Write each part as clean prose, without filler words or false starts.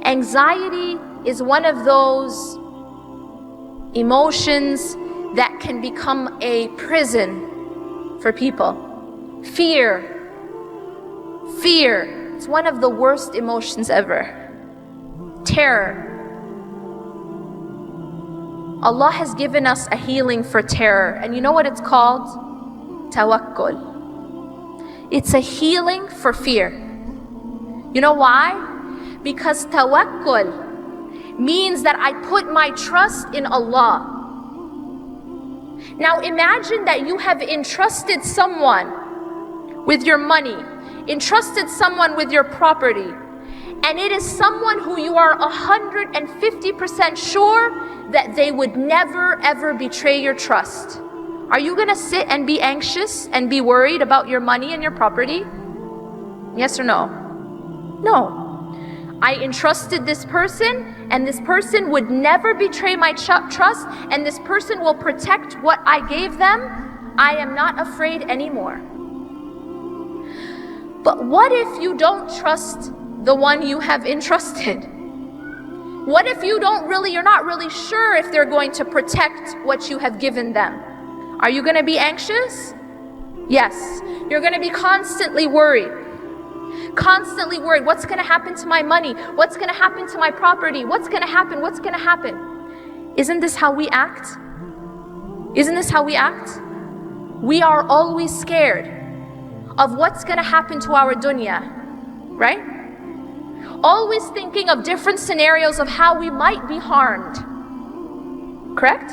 Anxiety is one of those emotions that can become a prison for people. Fear. It's one of the worst emotions ever. Terror. Allah has given us a healing for terror, and you know what it's called? Tawakkul. It's a healing for fear. You know why? Because tawakkul means that I put my trust in Allah. Now imagine that you have entrusted someone with your money, entrusted someone with your property, and it is someone who you are 150% sure that they would never ever betray your trust. Are you gonna sit and be anxious and be worried about your money and your property? Yes or no? No. I entrusted this person, and this person would never betray my trust, and this person will protect what I gave them. I am not afraid anymore. But what if you don't trust the one you have entrusted? What if you're not really sure if they're going to protect what you have given them? Are you going to be anxious? Yes. You're going to be constantly worried. Constantly worried. What's going to happen to my money? What's going to happen to my property? What's going to happen? What's going to happen? Isn't this how we act? Isn't this how we act? We are always scared of what's going to happen to our dunya, right? Always thinking of different scenarios of how we might be harmed, correct?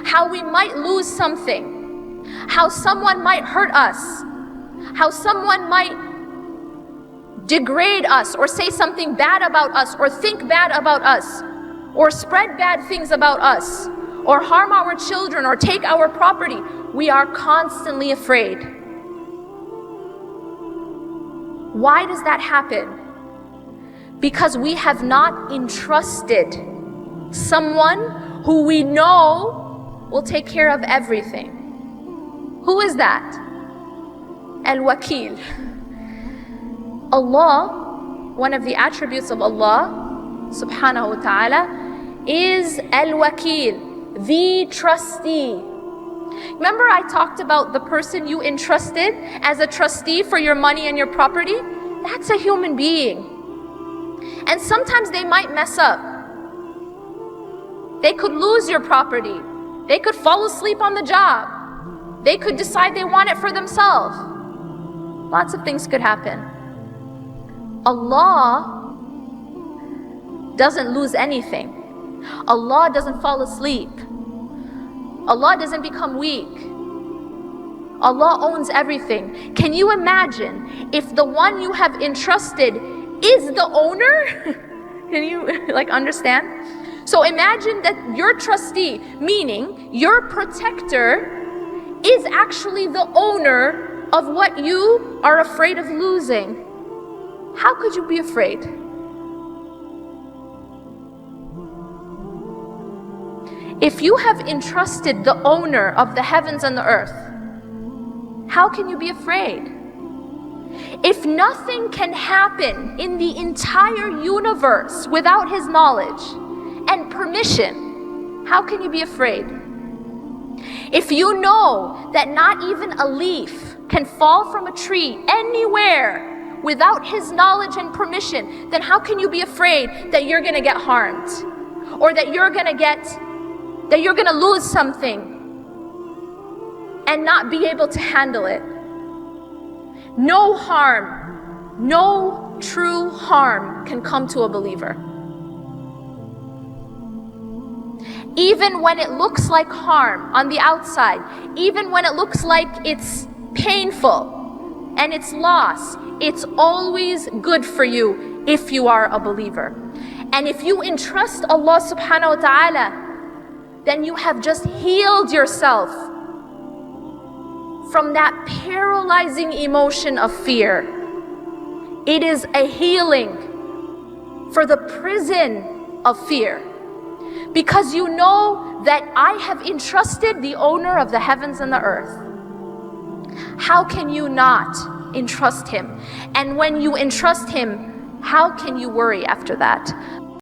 How we might lose something, how someone might hurt us, how someone might degrade us or say something bad about us or think bad about us or spread bad things about us or harm our children or take our property. We are constantly afraid. Why does that happen? Because we have not entrusted someone who we know will take care of everything. Who is that? Al-Wakil. Allah, one of the attributes of Allah subhanahu wa ta'ala is Al-Wakil, the trustee. Remember I talked about the person you entrusted as a trustee for your money and your property? That's a human being. And sometimes they might mess up. They could lose your property. They could fall asleep on the job. They could decide they want it for themselves. Lots of things could happen. Allah doesn't lose anything. Allah doesn't fall asleep. Allah doesn't become weak. Allah owns everything. Can you imagine if the one you have entrusted is the owner? Can you understand? So imagine that your trustee, meaning your protector, is actually the owner of what you are afraid of losing. How could you be afraid? If you have entrusted the owner of the heavens and the earth, how can you be afraid? If nothing can happen in the entire universe without his knowledge and permission, how can you be afraid? If you know that not even a leaf can fall from a tree anywhere without his knowledge and permission, then how can you be afraid that you're going to get harmed or that you're going to lose something and not be able to handle it? No harm, no true harm can come to a believer. Even when it looks like harm on the outside, even when it looks like it's painful and it's loss, it's always good for you if you are a believer. And if you entrust Allah subhanahu wa ta'ala, then you have just healed yourself from that paralyzing emotion of fear. It is a healing for the prison of fear. Because you know that I have entrusted the owner of the heavens and the earth. How can you not entrust him? And when you entrust him, how can you worry after that?